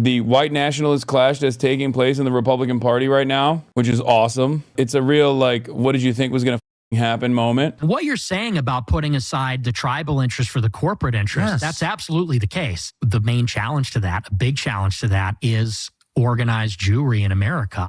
the white nationalist clash that's taking place in the Republican Party right now, which is awesome. It's a real, like, what did you think was going to happen moment. What you're saying about putting aside the tribal interest for the corporate interest, that's absolutely the case. The main challenge to that, a big challenge to that, is organized Jewry in America.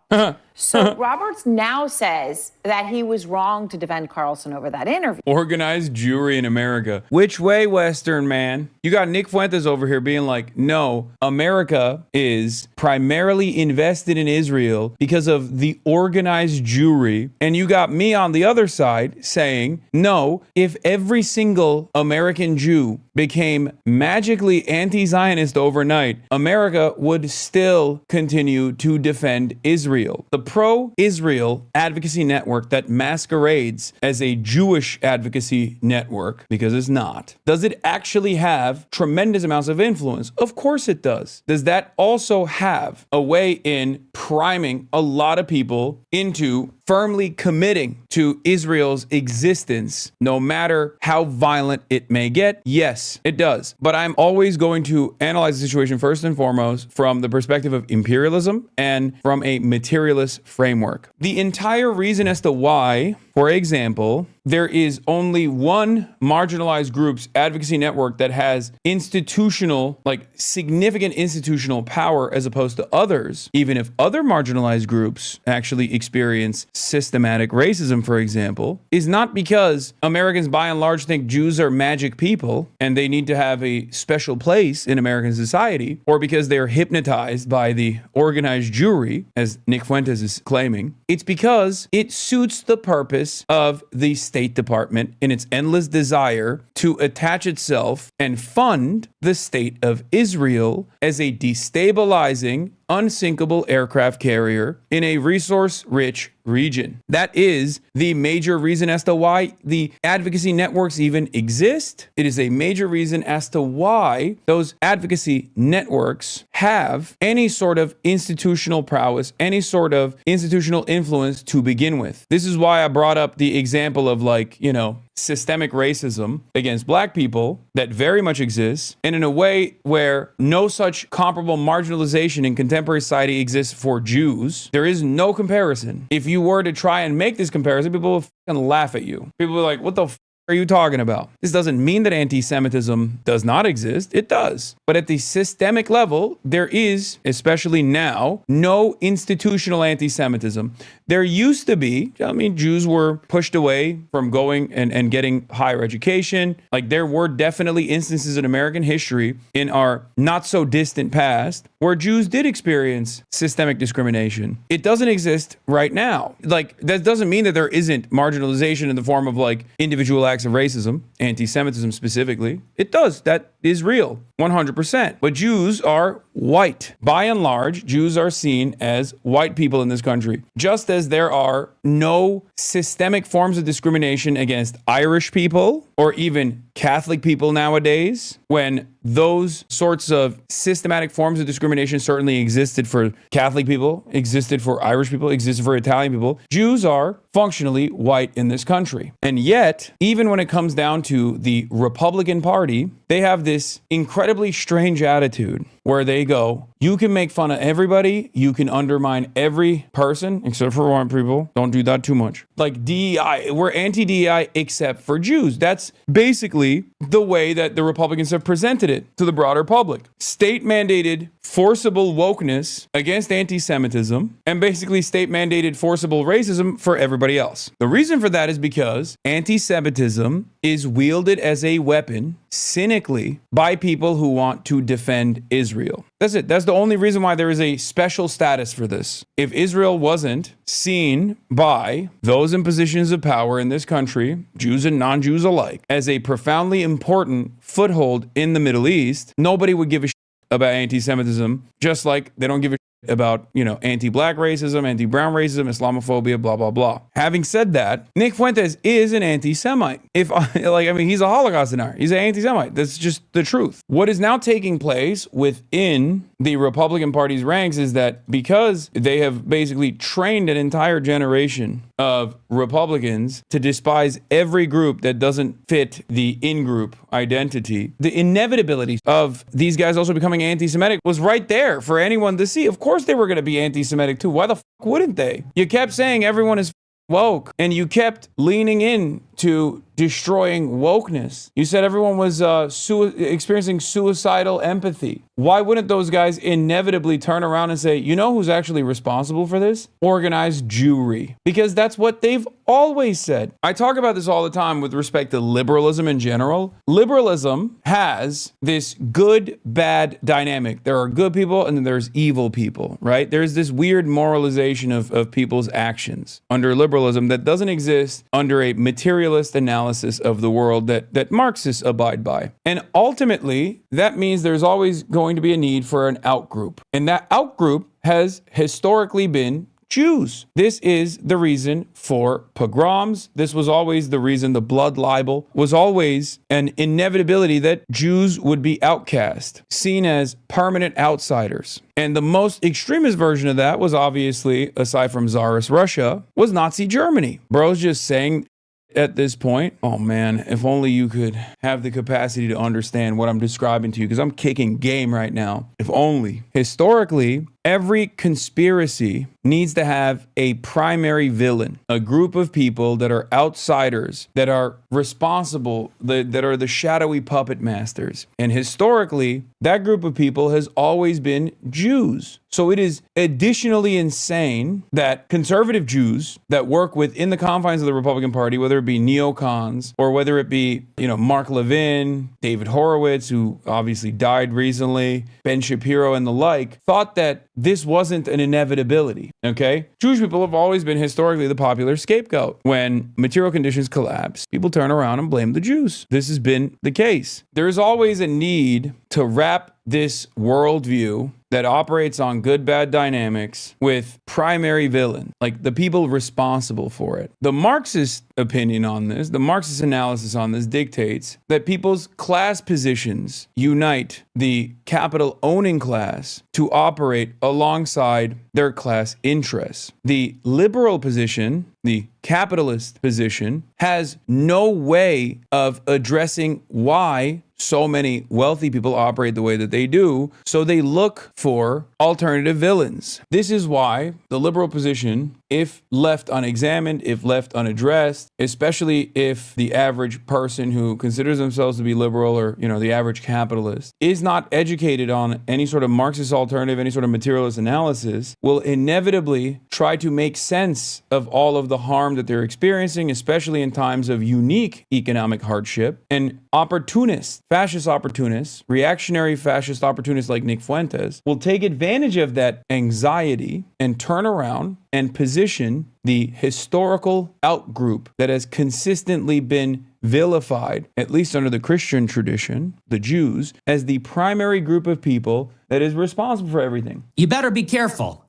So Roberts now says that he was wrong to defend Carlson over that interview. Organized Jewry in America. Which way, Western man? You got Nick Fuentes over here being like, no, America is primarily invested in Israel because of the organized Jewry. And you got me on the other side saying, no, if every single American Jew became magically anti-Zionist overnight, America would still continue to defend Israel. The pro-Israel advocacy network that masquerades as a Jewish advocacy network, because it's not, does it actually have tremendous amounts of influence? Of course it does. Does that also have a way in priming a lot of people into firmly committing to Israel's existence, no matter how violent it may get? Yes, it does. But I'm always going to analyze the situation first and foremost from the perspective of imperialism and from a materialist framework. The entire reason as to why, for example, there is only one marginalized group's advocacy network that has institutional, like significant institutional power as opposed to others, even if other marginalized groups actually experience systematic racism, for example, is not because Americans by and large think Jews are magic people and they need to have a special place in American society, or because they're hypnotized by the organized Jewry, as Nick Fuentes is claiming. It's because it suits the purpose of the State Department in its endless desire to attach itself and fund the state of Israel as a destabilizing, unsinkable aircraft carrier in a resource-rich region. That is the major reason as to why the advocacy networks even exist. It is a major reason as to why those advocacy networks have any sort of institutional prowess, any sort of institutional influence to begin with. This is why I brought up the example of, like, you know, systemic racism against black people that very much exists, and in a way where no such comparable marginalization in contemporary society exists for Jews. There is no comparison. If you were to try and make this comparison, people will fucking laugh at you. People are like, what the are you talking about? This doesn't mean that anti-Semitism does not exist. It does. But at the systemic level, there is, especially now, no institutional anti-Semitism. There used to be, I mean, Jews were pushed away from going and getting higher education. Like, there were definitely instances in American history in our not so distant past where Jews did experience systemic discrimination. It doesn't exist right now. Like, that doesn't mean that there isn't marginalization in the form of, like, individual acts of racism, anti-Semitism specifically. It does. That is real, 100%. But Jews are white. By and large, Jews are seen as white people in this country, just as there are no systemic forms of discrimination against Irish people or even Catholic people nowadays, when those sorts of systematic forms of discrimination certainly existed for Catholic people, existed for Irish people, existed for Italian people. Jews are functionally white in this country. And yet, even when it comes down to the Republican Party, they have this incredibly strange attitude where they go, you can make fun of everybody, you can undermine every person, except for white people. Don't do that too much. Like DEI, we're anti-DEI except for Jews. That's basically the way that the Republicans have presented it to the broader public. State-mandated forcible wokeness against anti-Semitism, and basically state-mandated forcible racism for everybody else. The reason for that is because anti-Semitism is wielded as a weapon cynically by people who want to defend Israel. That's it. That's the only reason why there is a special status for this. If Israel wasn't seen by those in positions of power in this country, Jews and non-Jews alike, as a profoundly important foothold in the Middle East, nobody would give a shit about anti-Semitism, just like they don't give a shit about, you know, anti-black racism, anti-brown racism, Islamophobia, blah, blah, blah. Having said that, Nick Fuentes is an anti-Semite. He's a Holocaust denier. He's an anti-Semite. That's just the truth. What is now taking place within the Republican Party's ranks is that because they have basically trained an entire generation of Republicans to despise every group that doesn't fit the in-group identity. The inevitability of these guys also becoming anti-Semitic was right there for anyone to see. Of course they were going to be anti-Semitic too. Why the fuck wouldn't they? You kept saying everyone is woke, and you kept leaning in to destroying wokeness. You said everyone was experiencing suicidal empathy. Why wouldn't those guys inevitably turn around and say, you know who's actually responsible for this? Organized Jewry. Because that's what they've always said. I talk about this all the time with respect to liberalism in general. Liberalism has this good-bad dynamic. There are good people and then there's evil people, right? There's this weird moralization of people's actions under liberalism that doesn't exist under a materialist analysis of the world that Marxists abide by. And ultimately, that means there's always going to be a need for an outgroup. And that outgroup has historically been Jews. This is the reason for pogroms. This was always the reason the blood libel was always an inevitability that Jews would be outcast, seen as permanent outsiders. And the most extremist version of that was obviously, aside from Tsarist Russia, was Nazi Germany. Bro's just saying at this point, oh man, if only you could have the capacity to understand what I'm describing to you, because I'm kicking game right now. If only. Historically, every conspiracy needs to have a primary villain, a group of people that are outsiders, that are responsible, that are the shadowy puppet masters. And historically, that group of people has always been Jews. So it is additionally insane that conservative Jews that work within the confines of the Republican Party, whether it be neocons or whether it be, Mark Levin, David Horowitz, who obviously died recently, Ben Shapiro and the like, thought that this wasn't an inevitability, okay? Jewish people have always been historically the popular scapegoat. When material conditions collapse, people turn around and blame the Jews. This has been the case. There is always a need to wrap this worldview that operates on good-bad dynamics with primary villain, like the people responsible for it. The Marxist opinion on this, the Marxist analysis on this dictates that people's class positions unite the capital owning class to operate alongside their class interests. The liberal position, the capitalist position, has no way of addressing why so many wealthy people operate the way that they do, so they look for alternative villains. This is why the liberal position, if left unexamined, if left unaddressed, especially if the average person who considers themselves to be liberal or, the average capitalist is not educated on any sort of Marxist alternative, any sort of materialist analysis, will inevitably try to make sense of all of the harm that they're experiencing, especially in times of unique economic hardship. And opportunists, fascist opportunists, reactionary fascist opportunists like Nick Fuentes will take advantage of that anxiety and turn around and position the historical outgroup that has consistently been vilified, at least under the Christian tradition, the Jews, as the primary group of people that is responsible for everything. You better be careful.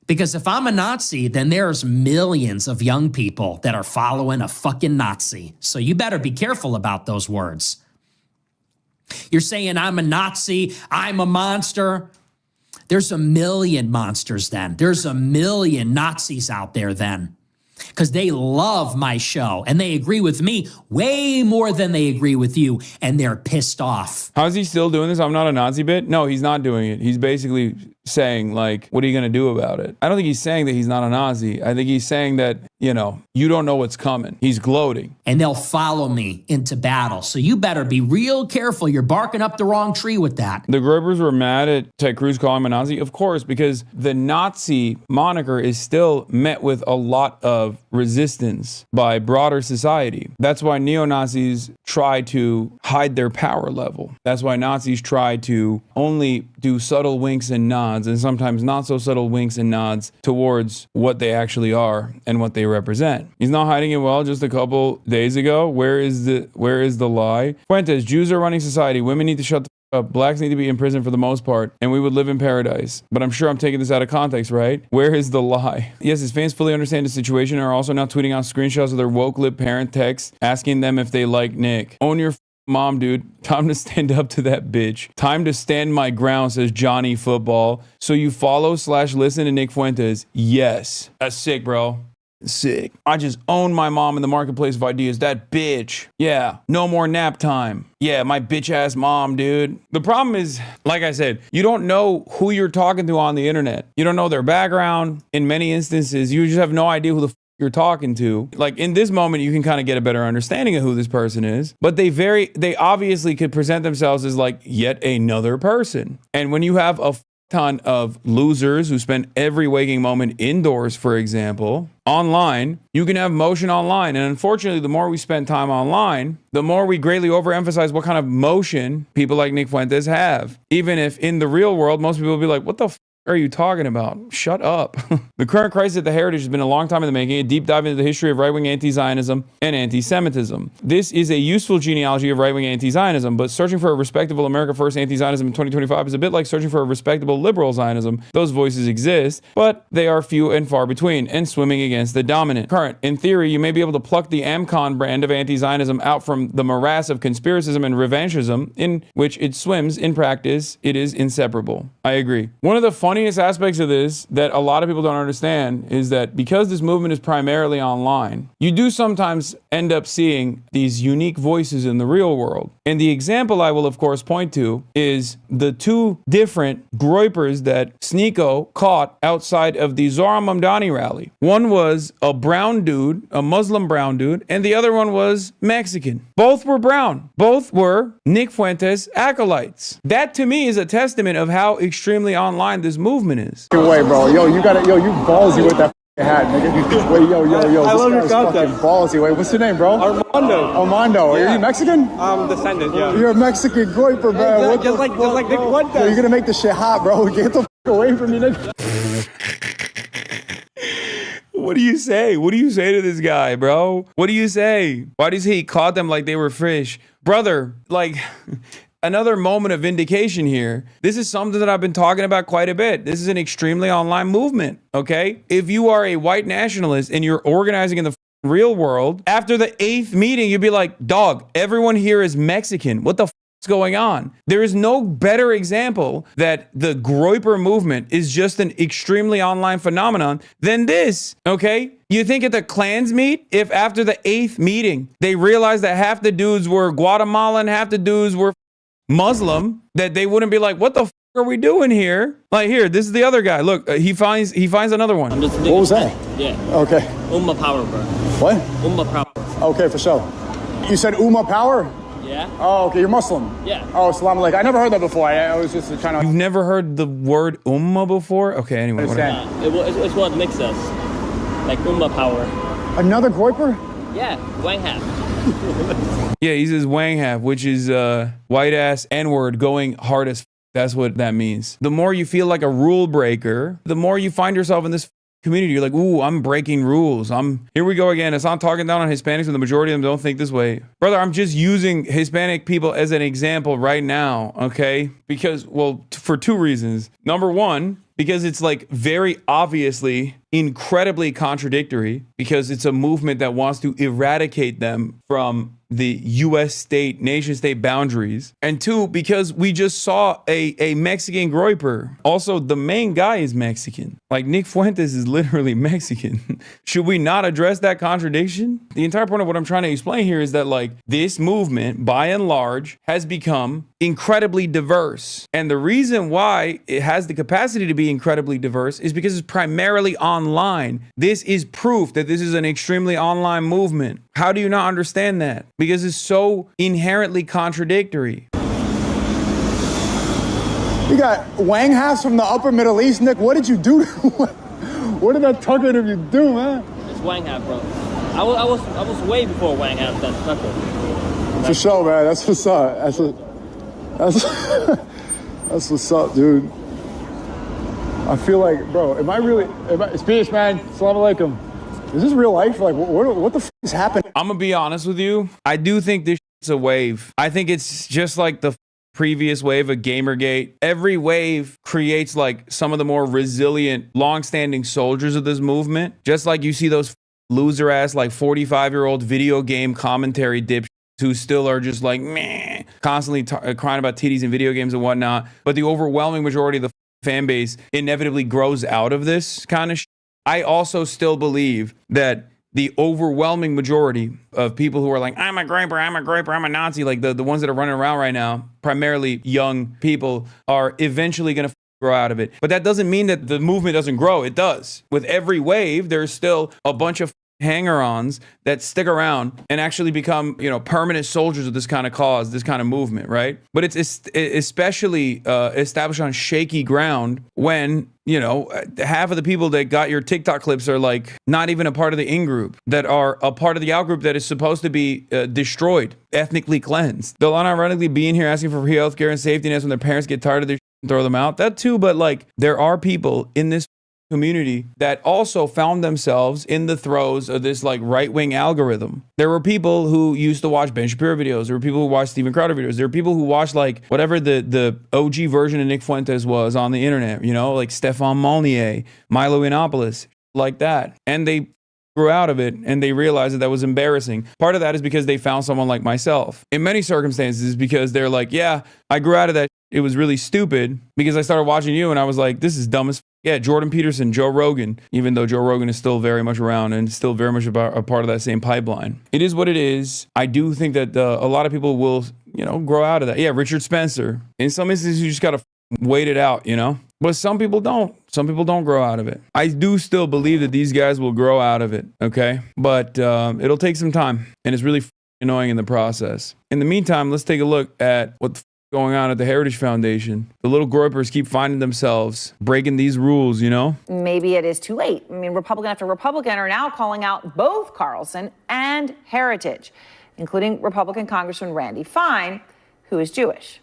Because if I'm a Nazi, then there's millions of young people that are following a fucking Nazi. So you better be careful about those words. You're saying I'm a Nazi, I'm a monster. There's a million monsters then. There's a million Nazis out there then. Because they love my show and they agree with me way more than they agree with you, and they're pissed off. How is he still doing this? I'm not a Nazi bit? No, he's not doing it. He's basically saying, what are you going to do about it? I don't think he's saying that he's not a Nazi. I think he's saying that, you don't know what's coming. He's gloating. And they'll follow me into battle. So you better be real careful. You're barking up the wrong tree with that. The Groypers were mad at Ted Cruz calling him a Nazi? Of course, because the Nazi moniker is still met with a lot of resistance by broader society. That's why neo-Nazis try to hide their power level. That's why Nazis try to only do subtle winks and nods, and sometimes not so subtle winks and nods towards what they actually are and what they represent. He's not hiding it well. Just a couple days ago, where is the lie? Fuentes, Jews are running society. Women need to shut the up. Blacks need to be in prison for the most part, and we would live in paradise. But I'm sure I'm taking this out of context, right? Where is the lie? Yes, his fans fully understand the situation and are also now tweeting out screenshots of their woke lib parent texts asking them if they like Nick. Own your mom, dude. Time to stand up to that bitch. Time to stand my ground, says Johnny Football. So you follow/listen to Nick Fuentes? Yes. That's sick, bro. Sick. I just own my mom in the marketplace of ideas. That bitch. Yeah. No more nap time. Yeah, my bitch ass mom, dude. The problem is, like I said, you don't know who you're talking to on the internet. You don't know their background. In many instances, you just have no idea who the you're talking to. Like in this moment, you can kind of get a better understanding of who this person is, but they obviously could present themselves as like yet another person. And when you have a ton of losers who spend every waking moment indoors, for example, online, you can have motion online. And unfortunately, the more we spend time online, the more we greatly overemphasize what kind of motion people like Nick Fuentes have. Even if in the real world, most people will be like, what the are you talking about? Shut up. The current crisis at the Heritage has been a long time in the making, a deep dive into the history of right-wing anti-Zionism and anti-Semitism. This is a useful genealogy of right-wing anti-Zionism, but searching for a respectable America First anti-Zionism in 2025 is a bit like searching for a respectable liberal Zionism. Those voices exist, but they are few and far between, and swimming against the dominant current. In theory, you may be able to pluck the Amcon brand of anti-Zionism out from the morass of conspiracism and revanchism in which it swims. In practice, it is inseparable. I agree. One of the funniest aspects of this that a lot of people don't understand is that because this movement is primarily online, you do sometimes end up seeing these unique voices in the real world. And the example I will, of course, point to is the two different Groypers that Sneeko caught outside of the Zohar Mamdani rally. One was a brown dude, a Muslim brown dude, and the other one was Mexican. Both were brown. Both were Nick Fuentes acolytes. That to me is a testament of how extremely online this movement is. Wait, bro. Yo, you ballsy with that hat, nigga. Wait, yo. I love your this guy's fucking ballsy. Wait, what's your name, bro? Armando. Yeah. Are you Mexican? I'm descendant, yeah. You're a Mexican Groyper, bro. Just like Nick Fuentes. Yo, you're gonna make this shit hot, bro. Get the away from me, nigga. What do you say? What do you say to this guy, bro? What do you say? Why does he caught them like they were fish? Brother, like... Another moment of vindication here. This is something that I've been talking about quite a bit. This is an extremely online movement, okay? If you are a white nationalist and you're organizing in the real world, after the 8th meeting, you'd be like, dog, everyone here is Mexican. What the is going on? There is no better example that the Groyper movement is just an extremely online phenomenon than this, okay? You think at the Klans meet, if after the 8th meeting, they realized that half the dudes were Guatemalan, half the dudes were Muslim, that they wouldn't be like, what the are we doing here? Like here, this is the other guy. Look, he finds another one. What was that? Yeah. Okay. Ummah power, bro. What? Ummah power. Okay, for sure. You said Ummah power? Yeah. Oh, okay, you're Muslim. Yeah. Oh, salam alaikum. I never heard that before. I was just trying to... You've never heard the word Ummah before? Okay, anyway. It's what makes us. Like Ummah power. Another Groyper? Yeah, Wang half. Yeah, he says Wang half, which is white ass N-word going hard as that's what that means. The more you feel like a rule breaker, the more you find yourself in this community. You're like, ooh, I'm breaking rules. Here we go again. It's not talking down on Hispanics when the majority of them don't think this way. Brother, I'm just using Hispanic people as an example right now, okay? Because, well, for two reasons. Number one, because it's like very obviously incredibly contradictory, because it's a movement that wants to eradicate them from the U.S. state, nation state boundaries. And two, because we just saw a Mexican Groyper. Also, the main guy is Mexican. Like Nick Fuentes is literally Mexican. Should we not address that contradiction? The entire point of what I'm trying to explain here is that like this movement, by and large, has become incredibly diverse. And the reason why it has the capacity to be incredibly diverse is because it's primarily online. This is proof that this is an extremely online movement. How do you not understand that? Because it's so inherently contradictory. You got Wang halves from the upper Middle East, Nick. What did you do? What did that tucker of you do, man? It's Wang half, bro. I was way before Wang half than Tucker. For sure, man. That's what's up. That's what's up, dude. I feel like, bro, it's peace, man. Assalamu alaikum. Is this real life? Like, what the f is happening? I'm gonna be honest with you. I do think this shit's a wave. I think it's just like the previous wave of Gamergate. Every wave creates like some of the more resilient, long-standing soldiers of this movement. Just like you see those loser ass, like 45-year-old video game commentary dipshits who still are just like, meh, constantly crying about titties and video games and whatnot. But the overwhelming majority of the fan base inevitably grows out of this kind of shit. I also still believe that the overwhelming majority of people who are like, I'm a Groyper, I'm a Nazi, like the ones that are running around right now, primarily young people, are eventually going to grow out of it. But that doesn't mean that the movement doesn't grow. It does. With every wave, there's still a bunch of hanger-ons that stick around and actually become, permanent soldiers of this kind of cause, this kind of movement, right? But it's especially established on shaky ground when, half of the people that got your TikTok clips are like not even a part of the in-group, that are a part of the out-group that is supposed to be destroyed, ethnically cleansed. They'll unironically be in here asking for free healthcare and safety nets when their parents get tired of their shit and throw them out. That too, but like there are people in this community that also found themselves in the throes of this like right-wing algorithm. There were people who used to watch Ben Shapiro videos. There were people who watched Steven Crowder videos. There were people who watched like whatever the OG version of Nick Fuentes was on the internet, like Stefan Molyneux, Milo Yiannopoulos, like that. And they grew out of it and they realized that was embarrassing. Part of that is because they found someone like myself. In many circumstances, because they're like, yeah, I grew out of that. It was really stupid because I started watching you and I was like, this is dumb as yeah, Jordan Peterson, Joe Rogan, even though Joe Rogan is still very much around and still very much a part of that same pipeline. It is what it is. I do think that a lot of people will, grow out of that. Yeah, Richard Spencer. In some instances, you just got to wait it out, But some people don't. Some people don't grow out of it. I do still believe that these guys will grow out of it, okay? But it'll take some time, and it's really annoying in the process. In the meantime, let's take a look at what going on at the Heritage Foundation. The little Groypers keep finding themselves breaking these rules, Maybe it is too late. I mean, Republican after Republican are now calling out both Carlson and Heritage, including Republican Congressman Randy Fine, who is Jewish.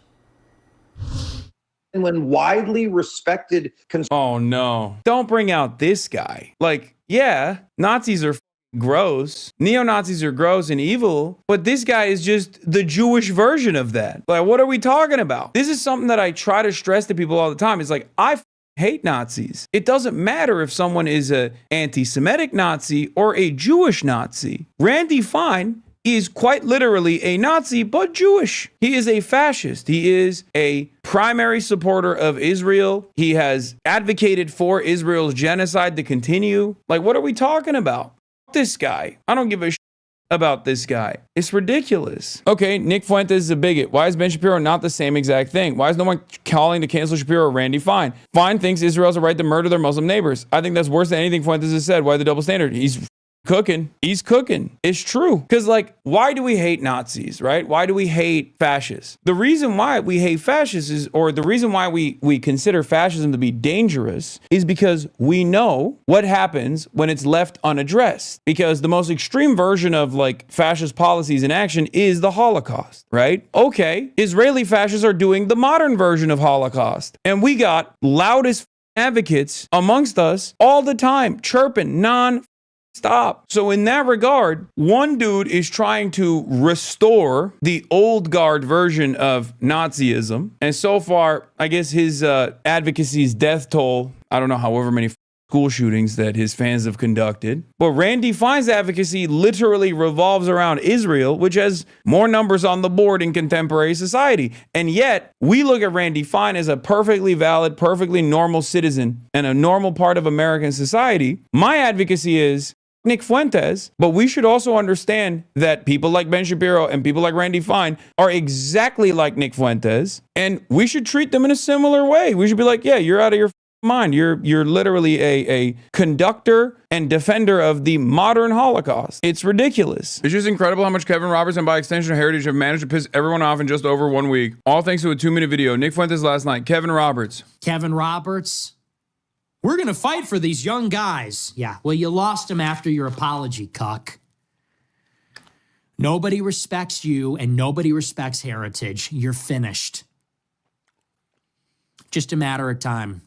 And when widely respected... Oh, no. Don't bring out this guy. Like, yeah, Nazis are gross. Neo-Nazis are gross and evil, but this guy is just the Jewish version of that. Like, what are we talking about? This is something that I try to stress to people all the time. It's like, I hate Nazis. It doesn't matter if someone is an anti-Semitic Nazi or a Jewish Nazi. Randy Fine is quite literally a Nazi, but Jewish. He is a fascist. He is a primary supporter of Israel. He has advocated for Israel's genocide to continue. Like, what are we talking about? This guy. I don't give a shit about this guy. It's ridiculous. Okay, Nick Fuentes is a bigot. Why is Ben Shapiro not the same exact thing? Why is no one calling to cancel Shapiro or Randy Fine? Fine thinks Israel has a right to murder their Muslim neighbors. I think that's worse than anything Fuentes has said. Why the double standard? He's cooking. He's cooking. It's true. Because, like, why do we hate Nazis, right? Why do we hate fascists? The reason why we hate fascists is, or the reason why we consider fascism to be dangerous is because we know what happens when it's left unaddressed. Because the most extreme version of, like, fascist policies in action is the Holocaust, right? Okay, Israeli fascists are doing the modern version of Holocaust. And we got loudest advocates amongst us all the time, chirping stop. So in that regard, one dude is trying to restore the old guard version of Nazism. And so far, I guess his advocacy's death toll, I don't know, however many school shootings that his fans have conducted. But Randy Fine's advocacy literally revolves around Israel, which has more numbers on the board in contemporary society. And yet, we look at Randy Fine as a perfectly valid, perfectly normal citizen and a normal part of American society. My advocacy is Nick Fuentes, but we should also understand that people like Ben Shapiro and people like Randy Fine are exactly like Nick Fuentes, and we should treat them in a similar way. We should be like, yeah, you're out of your mind. You're literally a conductor and defender of the modern Holocaust. It's ridiculous. It's just incredible how much Kevin Roberts and by extension Heritage have managed to piss everyone off in just over 1 week. All thanks to a 2-minute video. Nick Fuentes last night. Kevin Roberts. We're going to fight for these young guys. Yeah, well, you lost them after your apology, cuck. Nobody respects you and nobody respects Heritage. You're finished. Just a matter of time.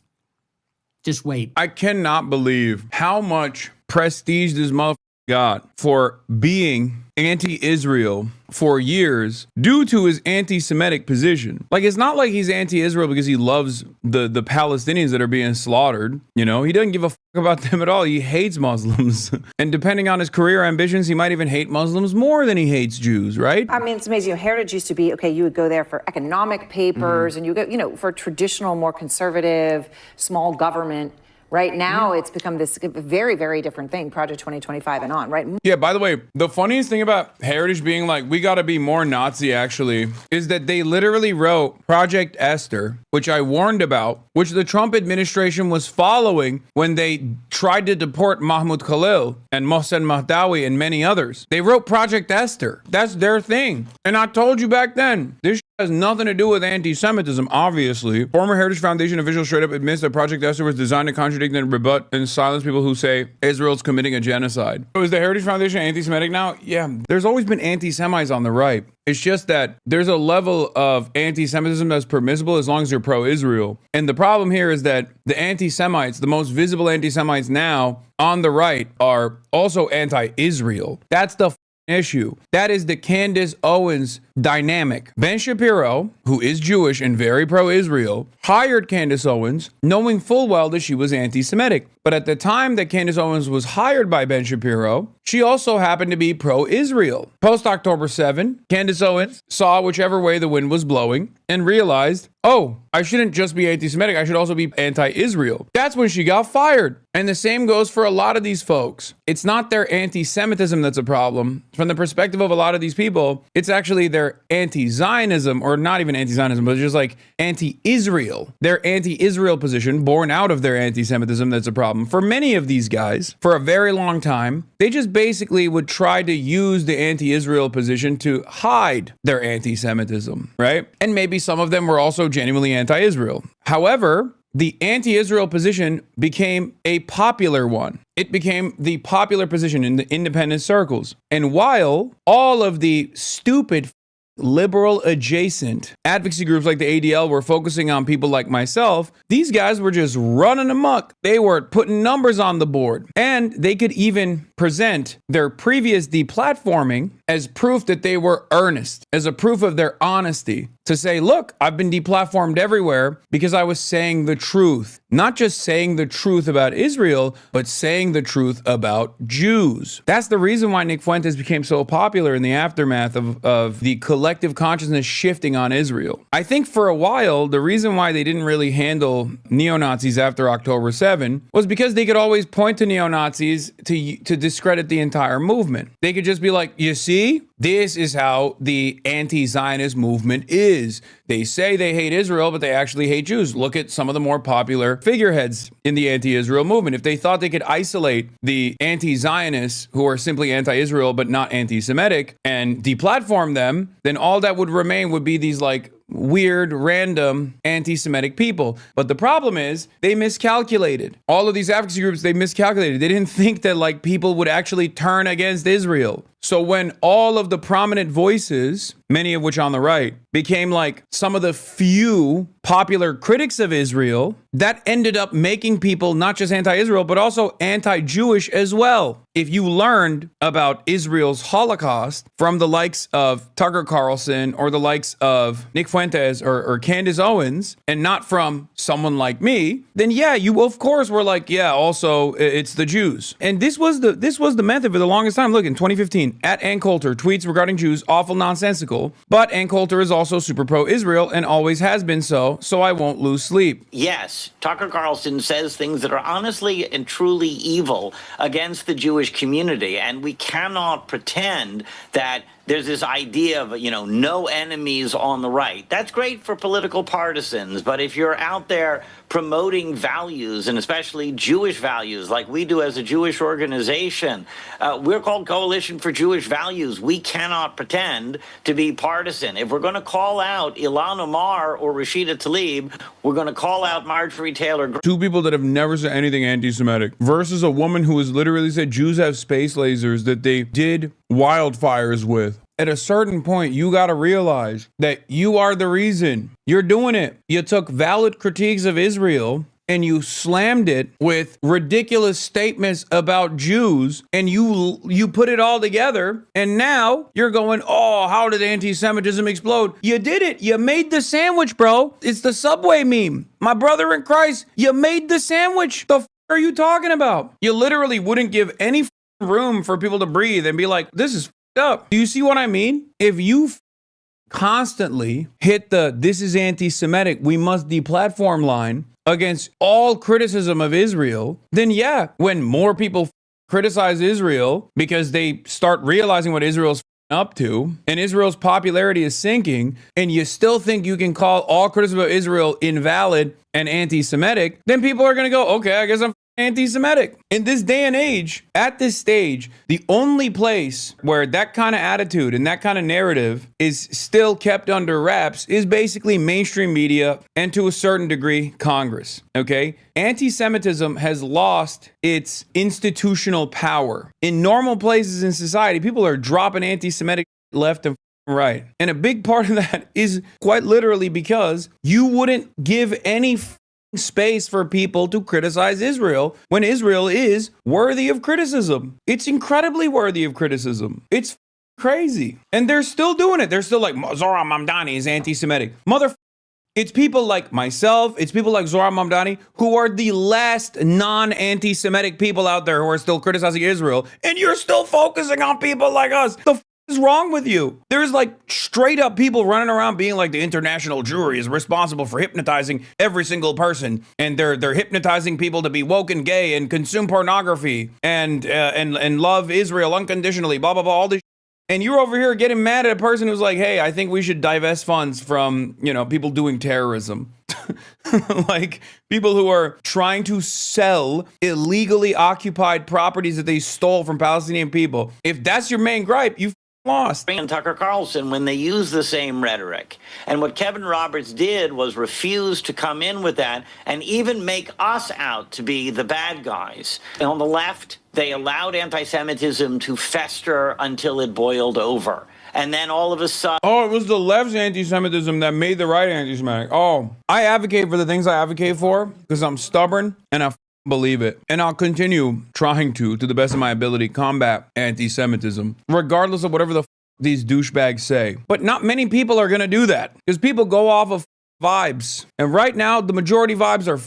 Just wait. I cannot believe how much prestige this motherfucker got for being anti-Israel for years due to his anti-Semitic position. Like, it's not like he's anti-Israel because he loves the Palestinians that are being slaughtered. He doesn't give a fuck about them at all. He hates Muslims. And depending on his career ambitions, he might even hate Muslims more than he hates Jews, right? I mean, it's amazing. Heritage used to be, okay, you would go there for economic papers and you go, for traditional, more conservative, small government Right now, it's become this very, very different thing, Project 2025 and on, right? Yeah, by the way, the funniest thing about Heritage being like, we got to be more Nazi, actually, is that they literally wrote Project Esther, which I warned about, which the Trump administration was following when they tried to deport Mahmoud Khalil and Mohsen Mahdawi and many others. They wrote Project Esther. That's their thing. And I told you back then, this has nothing to do with anti-Semitism, obviously. Former Heritage Foundation official straight up admits that Project Esther was designed to contradict and rebut and silence people who say Israel's committing a genocide. So is the Heritage Foundation anti-Semitic now? Yeah, there's always been anti-Semites on the right. It's just that there's a level of anti-Semitism that's permissible as long as you're pro-Israel. And the problem here is that the anti-Semites, the most visible anti-Semites now on the right, are also anti-Israel. That's the issue. That is the Candace Owens dynamic. Ben Shapiro, who is Jewish and very pro-Israel, hired Candace Owens knowing full well that she was anti-Semitic. But at the time that Candace Owens was hired by Ben Shapiro, she also happened to be pro-Israel. Post-October 7, Candace Owens saw whichever way the wind was blowing and realized, oh, I shouldn't just be anti-Semitic, I should also be anti-Israel. That's when she got fired. And the same goes for a lot of these folks. It's not their anti-Semitism that's a problem. From the perspective of a lot of these people, it's actually their anti-Zionism, or not even anti-Zionism, but just like anti-Israel. Their anti-Israel position, born out of their anti-Semitism, that's a problem. For many of these guys, for a very long time, they just basically would try to use the anti-Israel position to hide their anti-Semitism, right? And maybe some of them were also genuinely anti-Israel. However, the anti-Israel position became a popular one. It became the popular position in the independent circles. And while all of the stupid liberal adjacent advocacy groups like the ADL were focusing on people like myself, these guys were just running amok. They were putting numbers on the board, and they could even present their previous deplatforming as proof that they were earnest, as a proof of their honesty, to say, look, I've been deplatformed everywhere because I was saying the truth. Not just saying the truth about Israel, but saying the truth about Jews. That's the reason why Nick Fuentes became so popular in the aftermath of the collective consciousness shifting on Israel. I think for a while, the reason why they didn't really handle neo-Nazis after October 7 was because they could always point to neo-Nazis to discredit the entire movement. They could just be like, you see, this is how the anti-Zionist movement is. They say they hate Israel, but they actually hate Jews. Look at some of the more popular figureheads in the anti-Israel movement. If they thought they could isolate the anti-Zionists who are simply anti-Israel but not anti-Semitic and deplatform them, then all that would remain would be these like weird, random anti-Semitic people. But the problem is they miscalculated. All of these advocacy groups, they miscalculated. They didn't think that like people would actually turn against Israel. So when all of the prominent voices, many of which on the right, became like some of the few popular critics of Israel, that ended up making people not just anti-Israel, but also anti-Jewish as well. If you learned about Israel's Holocaust from the likes of Tucker Carlson or the likes of Nick Fuentes or Candace Owens, and not from someone like me, then yeah, you of course were like, yeah, also it's the Jews. And this was the method for the longest time. Look, in 2015, at Ann Coulter, tweets regarding Jews, awful nonsensical. But Ann Coulter is also super pro-Israel and always has been so I won't lose sleep. Yes, Tucker Carlson says things that are honestly and truly evil against the Jewish community, and we cannot pretend that there's this idea of, no enemies on the right. That's great for political partisans, but if you're out there promoting values, and especially Jewish values, like we do as a Jewish organization, we're called Coalition for Jewish Values. We cannot pretend to be partisan. If we're going to call out Ilhan Omar or Rashida Tlaib, we're going to call out Marjorie Taylor Greene. Two people that have never said anything anti-Semitic versus a woman who has literally said Jews have space lasers that they did wildfires with. At a certain point, you got to realize that you are the reason. You're doing it. You took valid critiques of Israel and you slammed it with ridiculous statements about Jews, and you put it all together, and now you're going, oh, how did anti-Semitism explode? You did it. You made the sandwich, bro. It's the Subway meme. My brother in Christ, you made the sandwich. The f*** are you talking about? You literally wouldn't give any room for people to breathe and be like, this is up. Do you see what I mean? If you constantly hit the this is anti-Semitic, we must deplatform line, against all criticism of Israel, then yeah, when more people criticize Israel because they start realizing what Israel's up to and Israel's popularity is sinking, and you still think you can call all criticism of Israel invalid and anti-Semitic, then people are going to go, okay, I guess I'm anti-Semitic. In this day and age, at this stage, the only place where that kind of attitude and that kind of narrative is still kept under wraps is basically mainstream media and to a certain degree, Congress. Okay? Anti-Semitism has lost its institutional power. In normal places in society, people are dropping anti-Semitic left and right. And a big part of that is quite literally because you wouldn't give any space for people to criticize Israel when Israel is worthy of criticism. It's incredibly worthy of criticism. It's crazy. And they're still doing it. They're still like, Zohran Mamdani is anti-Semitic. It's people like myself, it's people like Zohran Mamdani who are the last non-anti-Semitic people out there who are still criticizing Israel, and you're still focusing on people like us. The is wrong with you? There's like straight up people running around being like the international Jewry is responsible for hypnotizing every single person, and they're hypnotizing people to be woke and gay and consume pornography and love Israel unconditionally, blah blah blah, all this. And you're over here getting mad at a person who's like, hey, I think we should divest funds from, people doing terrorism. Like people who are trying to sell illegally occupied properties that they stole from Palestinian people. If that's your main gripe, you lost. And Tucker Carlson, when they use the same rhetoric. And what Kevin Roberts did was refuse to come in with that and even make us out to be the bad guys. And on the left, they allowed anti-Semitism to fester until it boiled over. And then all of a sudden... Oh, it was the left's anti-Semitism that made the right anti-Semitic. Oh, I advocate for the things I advocate for because I'm stubborn and I believe it. And I'll continue trying to the best of my ability, combat anti-Semitism, regardless of whatever these douchebags say. But not many people are going to do that because people go off of vibes. And right now, the majority vibes are